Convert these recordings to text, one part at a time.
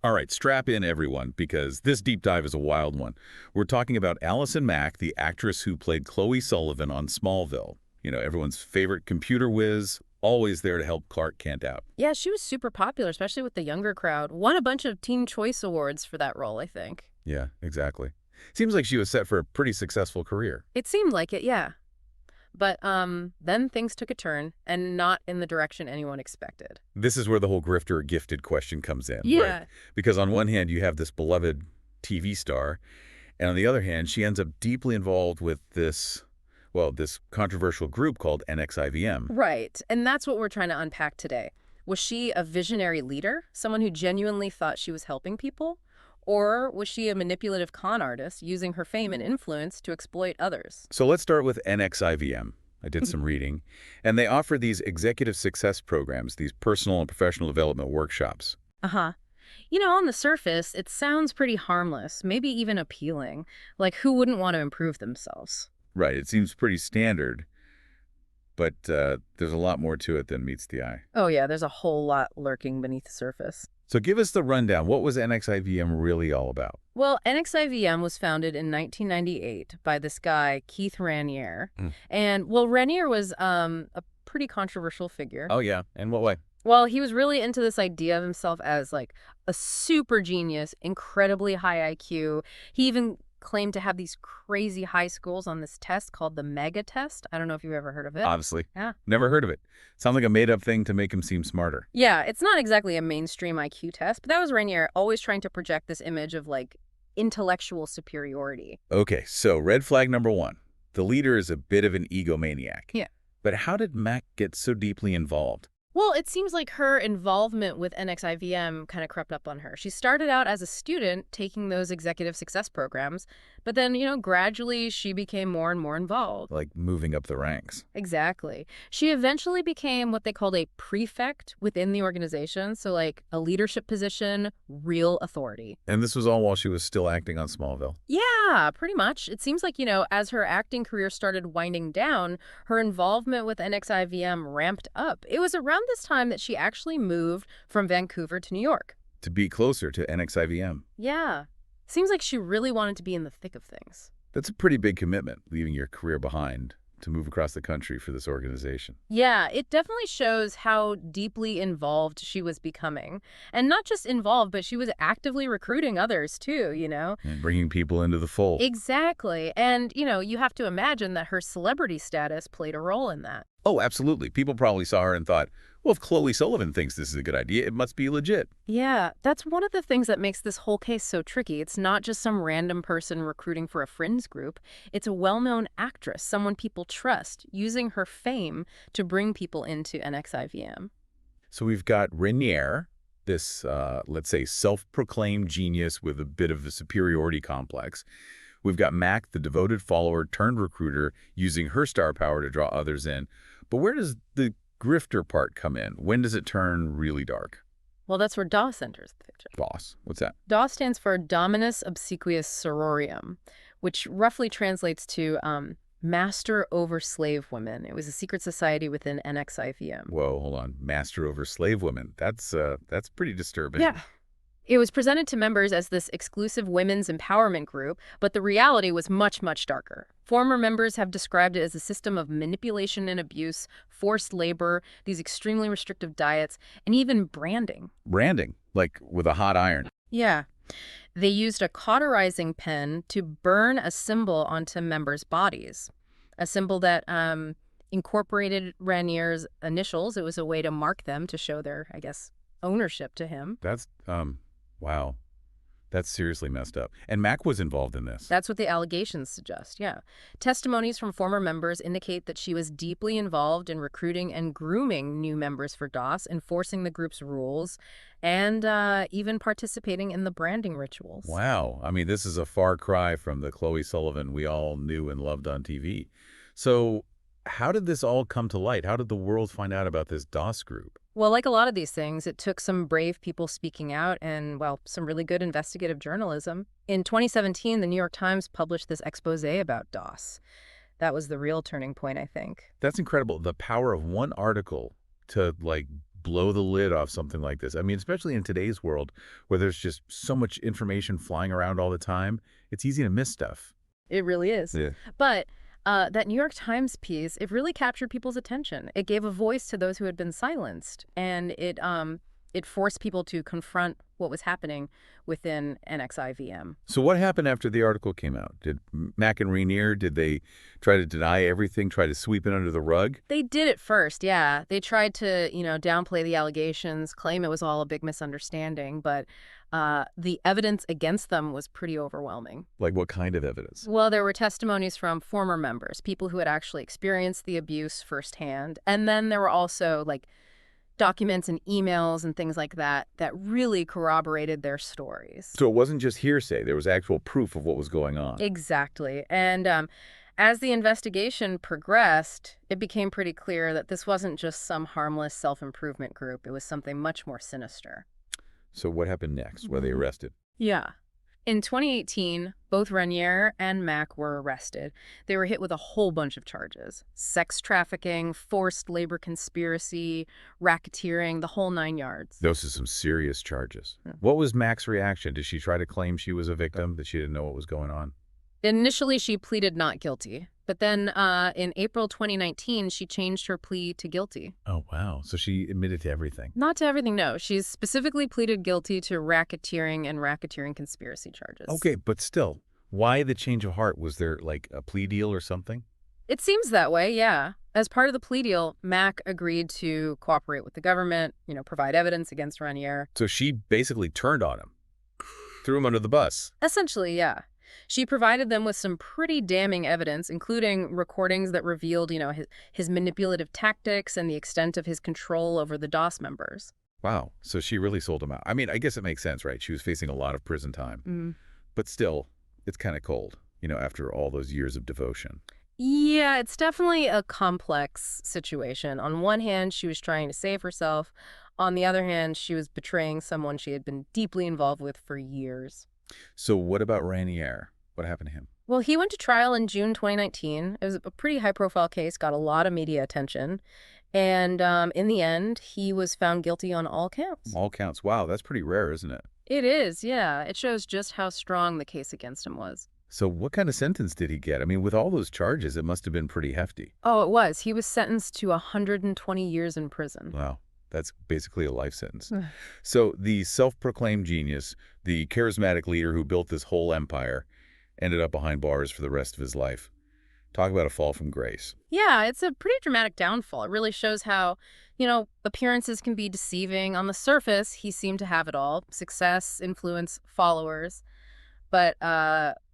All right, strap in, everyone, because this deep dive is a wild one. We're talking about Allison Mack, the actress who played Chloe Sullivan on Smallville. You know, everyone's favorite computer whiz, always there to help Clark Kent out. Yeah, she was super popular, especially with the younger crowd. Won a bunch of Teen Choice Awards for that role, I think. Yeah, exactly. Seems like she was set for a pretty successful career. It seemed like it, yeah. But then things took a turn, and not in the direction anyone expected. This is where the whole grifter or gifted question comes in. Yeah. Because on one hand, you have this beloved TV star, and on the other hand, she ends up deeply involved with this, well, this controversial group called NXIVM. Right, and that's what we're trying to unpack today. Was she a visionary leader, someone who genuinely thought she was helping people? Or was she a manipulative con artist using her fame and influence to exploit others? So let's start with NXIVM. I did some reading, and they offer these executive success programs, these personal and professional development workshops. Uh-huh. You know, on the surface, it sounds pretty harmless, maybe even appealing. Like, who wouldn't want to improve themselves? Right, it seems pretty standard, but there's a lot more to it than meets the eye. Oh yeah, there's a whole lot lurking beneath the surface. So give us the rundown. What was NXIVM really all about? Well, NXIVM was founded in 1998 by this guy, Keith Raniere. Mm. And, well, Raniere was a pretty controversial figure. Oh, yeah. In what way? Well, he was really into this idea of himself as, like, a super genius, incredibly high IQ. He even claimed to have these crazy high schools on this test called the Mega Test. I don't know if you've ever heard of it. Obviously. Yeah. Never heard of it. Sounds like a made-up thing to make him seem smarter. Yeah, it's not exactly a mainstream IQ test, but that was Rainier always trying to project this image of, like, intellectual superiority. Okay, so red flag number one. The leader is a bit of an egomaniac. Yeah. But how did Mac get so deeply involved? Well, it seems like her involvement with NXIVM kind of crept up on her. She started out as a student taking those executive success programs, but then, gradually she became more and more involved. Like moving up the ranks. Exactly. She eventually became what they called a prefect within the organization, so like a leadership position, real authority. And this was all while she was still acting on Smallville. Yeah, pretty much. It seems like, as her acting career started winding down, her involvement with NXIVM ramped up. It was around this time that she actually moved from Vancouver to New York. To be closer to NXIVM. Yeah. Seems like she really wanted to be in the thick of things. That's a pretty big commitment, leaving your career behind to move across the country for this organization. Yeah, it definitely shows how deeply involved she was becoming. And not just involved, but she was actively recruiting others too, And bringing people into the fold. Exactly. And, you have to imagine that her celebrity status played a role in that. Oh, absolutely. People probably saw her and thought, well, if Chloe Sullivan thinks this is a good idea, it must be legit. Yeah, that's one of the things that makes this whole case so tricky. It's not just some random person recruiting for a friends group. It's a well-known actress, someone people trust, using her fame to bring people into NXIVM. So we've got Raniere, this, let's say, self-proclaimed genius with a bit of a superiority complex. We've got Mac, the devoted follower turned recruiter, using her star power to draw others in. But where does the grifter part come in? When does it turn really dark? Well, that's where DOS enters the picture. DOS. What's that? DOS stands for Dominus Obsequious Sororium, which roughly translates to Master over Slave Women. It was a secret society within NXIVM. Whoa, hold on. Master over slave women. That's pretty disturbing. Yeah. It was presented to members as this exclusive women's empowerment group, but the reality was much, much darker. Former members have described it as a system of manipulation and abuse, forced labor, these extremely restrictive diets, and even branding. Branding, like with a hot iron. Yeah. They used a cauterizing pen to burn a symbol onto members' bodies, a symbol that incorporated Raniere's initials. It was a way to mark them to show their, I guess, ownership to him. That's, wow. That's seriously messed up. And Mac was involved in this. That's what the allegations suggest, yeah. Testimonies from former members indicate that she was deeply involved in recruiting and grooming new members for DOS, enforcing the group's rules, and even participating in the branding rituals. Wow. I mean, this is a far cry from the Chloe Sullivan we all knew and loved on TV. So how did this all come to light? How did the world find out about this DOS group? Well, like a lot of these things, it took some brave people speaking out and, well, some really good investigative journalism. In 2017, the New York Times published this expose about DOS. That was the real turning point, I think. That's incredible. The power of one article to, like, blow the lid off something like this. I mean, especially in today's world where there's just so much information flying around all the time, it's easy to miss stuff. It really is. Yeah. But that New York Times piece, it really captured people's attention. It gave a voice to those who had been silenced, and it forced people to confront what was happening within NXIVM. So what happened after the article came out? Did Mack and Raniere, did they try to deny everything, try to sweep it under the rug? They did at first, yeah. They tried to, downplay the allegations, claim it was all a big misunderstanding, but the evidence against them was pretty overwhelming. Like what kind of evidence? Well, there were testimonies from former members, people who had actually experienced the abuse firsthand. And then there were also, like, documents and emails and things like that that really corroborated their stories. So it wasn't just hearsay. There was actual proof of what was going on. Exactly. And as the investigation progressed, it became pretty clear that this wasn't just some harmless self-improvement group. It was something much more sinister. So what happened next? Were they arrested? Yeah. In 2018, both Raniere and Mack were arrested. They were hit with a whole bunch of charges: sex trafficking, forced labor conspiracy, racketeering, the whole 9 yards. Those are some serious charges. Yeah. What was Mack's reaction? Did she try to claim she was a victim, that she didn't know what was going on? Initially, she pleaded not guilty. But then in April 2019, she changed her plea to guilty. Oh, wow. So she admitted to everything. Not to everything, no. She's specifically pleaded guilty to racketeering and racketeering conspiracy charges. Okay, but still, why the change of heart? Was there like a plea deal or something? It seems that way, yeah. As part of the plea deal, Mack agreed to cooperate with the government, provide evidence against Raniere. So she basically turned on him, threw him under the bus. Essentially, yeah. She provided them with some pretty damning evidence, including recordings that revealed, his manipulative tactics and the extent of his control over the DOS members. Wow. So she really sold him out. I mean, I guess it makes sense, right? She was facing a lot of prison time. But still, it's kind of cold, after all those years of devotion. Yeah, it's definitely a complex situation. On one hand, she was trying to save herself. On the other hand, she was betraying someone she had been deeply involved with for years. So what about Raniere? What happened to him? Well, he went to trial in June 2019. It was a pretty high-profile case, got a lot of media attention. And in the end, he was found guilty on all counts. All counts. Wow, that's pretty rare, isn't it? It is, yeah. It shows just how strong the case against him was. So what kind of sentence did he get? I mean, with all those charges, it must have been pretty hefty. Oh, it was. He was sentenced to 120 years in prison. Wow. That's basically a life sentence. So the self-proclaimed genius, the charismatic leader who built this whole empire, ended up behind bars for the rest of his life. Talk about a fall from grace. Yeah, it's a pretty dramatic downfall. It really shows how, appearances can be deceiving. On the surface, he seemed to have it all: success, influence, followers. But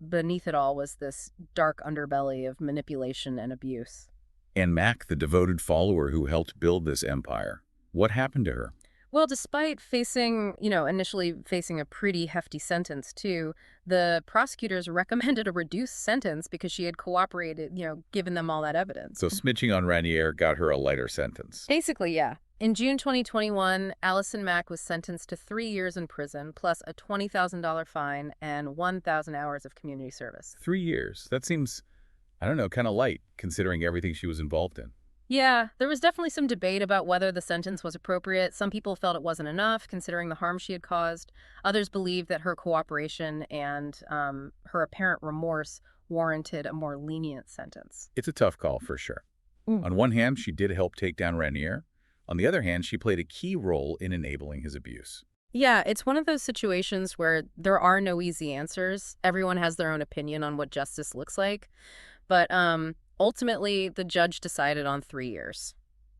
beneath it all was this dark underbelly of manipulation and abuse. And Mack, the devoted follower who helped build this empire, what happened to her? Well, despite initially facing a pretty hefty sentence, too, the prosecutors recommended a reduced sentence because she had cooperated, given them all that evidence. So snitching on Raniere got her a lighter sentence. Basically, yeah. In June 2021, Allison Mack was sentenced to 3 years in prison, plus a $20,000 fine and 1,000 hours of community service. 3 years. That seems, I don't know, kind of light, considering everything she was involved in. Yeah, there was definitely some debate about whether the sentence was appropriate. Some people felt it wasn't enough, considering the harm she had caused. Others believed that her cooperation and her apparent remorse warranted a more lenient sentence. It's a tough call, for sure. On one hand, she did help take down Raniere. On the other hand, she played a key role in enabling his abuse. Yeah, it's one of those situations where there are no easy answers. Everyone has their own opinion on what justice looks like. But ultimately, the judge decided on 3 years.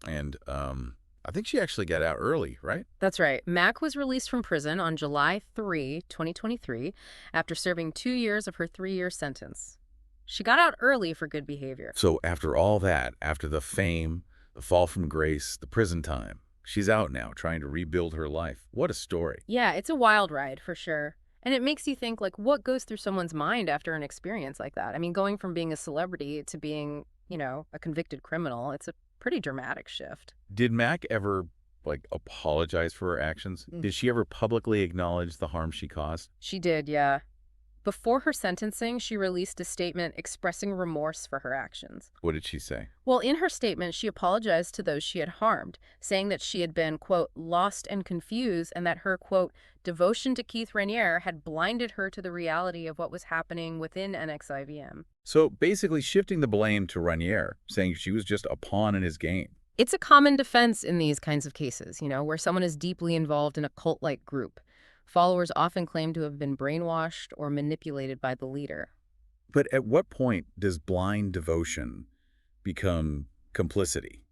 And I think she actually got out early, right? That's right. Mack was released from prison on July 3, 2023, after serving 2 years of her 3-year sentence. She got out early for good behavior. So after all that, after the fame, the fall from grace, the prison time, she's out now trying to rebuild her life. What a story. Yeah, it's a wild ride for sure. And it makes you think, like, what goes through someone's mind after an experience like that? I mean, going from being a celebrity to being, a convicted criminal, it's a pretty dramatic shift. Did Mack ever, apologize for her actions? Did she ever publicly acknowledge the harm she caused? She did, yeah. Before her sentencing, she released a statement expressing remorse for her actions. What did she say? Well, in her statement, she apologized to those she had harmed, saying that she had been, quote, lost and confused, and that her, quote, devotion to Keith Raniere had blinded her to the reality of what was happening within NXIVM. So basically shifting the blame to Raniere, saying she was just a pawn in his game. It's a common defense in these kinds of cases, where someone is deeply involved in a cult-like group. Followers often claim to have been brainwashed or manipulated by the leader. But at what point does blind devotion become complicity?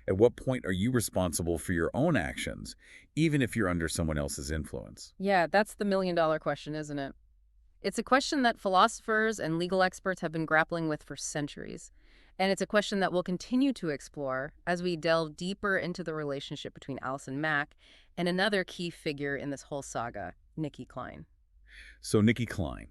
At what point are you responsible for your own actions, even if you're under someone else's influence? Yeah, that's the million-dollar question, isn't it? It's a question that philosophers and legal experts have been grappling with for centuries. And it's a question that we'll continue to explore as we delve deeper into the relationship between Allison Mack and another key figure in this whole saga, Nikki Klein. So Nikki Klein,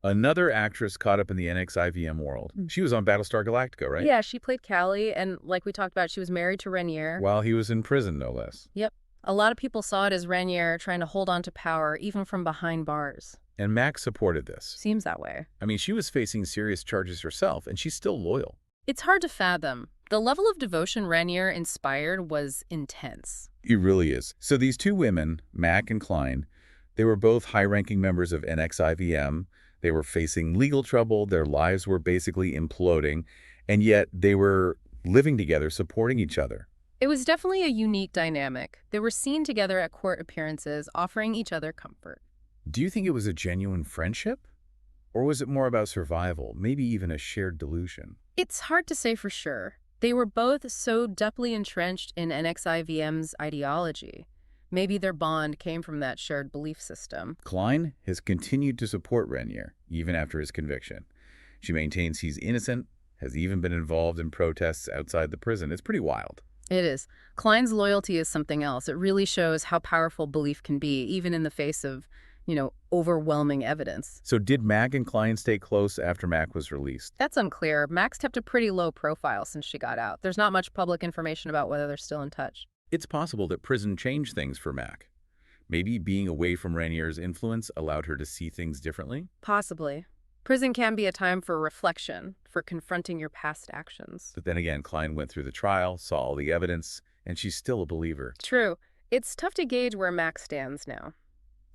another actress caught up in the NXIVM world. She was on Battlestar Galactica, right? Yeah, she played Callie, and like we talked about, she was married to Raniere. While he was in prison, no less. Yep. A lot of people saw it as Raniere trying to hold on to power, even from behind bars. And Mack supported this. Seems that way. I mean, she was facing serious charges herself, and she's still loyal. It's hard to fathom. The level of devotion Raniere inspired was intense. It really is. So these two women, Mack and Klein, they were both high-ranking members of NXIVM. They were facing legal trouble. Their lives were basically imploding, and yet they were living together, supporting each other. It was definitely a unique dynamic. They were seen together at court appearances, offering each other comfort. Do you think it was a genuine friendship? Or was it more about survival, maybe even a shared delusion? It's hard to say for sure. They were both so deeply entrenched in NXIVM's ideology. Maybe their bond came from that shared belief system. Klein has continued to support Raniere, even after his conviction. She maintains he's innocent, has even been involved in protests outside the prison. It's pretty wild. It is. Klein's loyalty is something else. It really shows how powerful belief can be, even in the face of, overwhelming evidence. So did Mack and Klein stay close after Mack was released? That's unclear. Mack's kept a pretty low profile since she got out. There's not much public information about whether they're still in touch. It's possible that prison changed things for Mack. Maybe being away from Raniere's influence allowed her to see things differently? Possibly. Prison can be a time for reflection, for confronting your past actions. But then again, Klein went through the trial, saw all the evidence, and she's still a believer. True. It's tough to gauge where Mack stands now.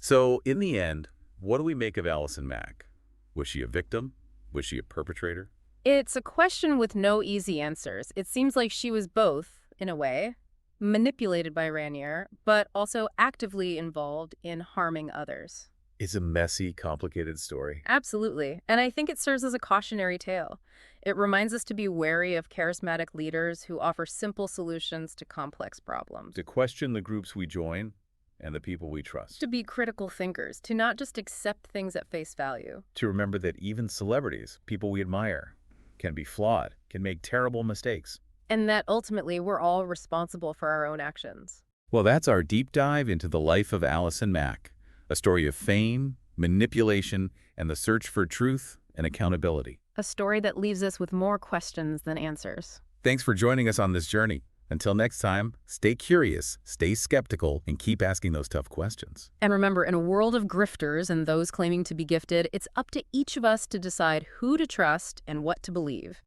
So, in the end, what do we make of Allison Mack? Was she a victim? Was she a perpetrator? It's a question with no easy answers. It seems like she was both, in a way, manipulated by Raniere, but also actively involved in harming others. It's a messy, complicated story. Absolutely. And I think it serves as a cautionary tale. It reminds us to be wary of charismatic leaders who offer simple solutions to complex problems. To question the groups we join and the people we trust. To be critical thinkers, to not just accept things at face value. To remember that even celebrities, people we admire, can be flawed, can make terrible mistakes. And that ultimately we're all responsible for our own actions. Well, that's our deep dive into the life of Allison Mack, a story of fame, manipulation, and the search for truth and accountability. A story that leaves us with more questions than answers. Thanks for joining us on this journey. Until next time, stay curious, stay skeptical, and keep asking those tough questions. And remember, in a world of grifters and those claiming to be gifted, it's up to each of us to decide who to trust and what to believe.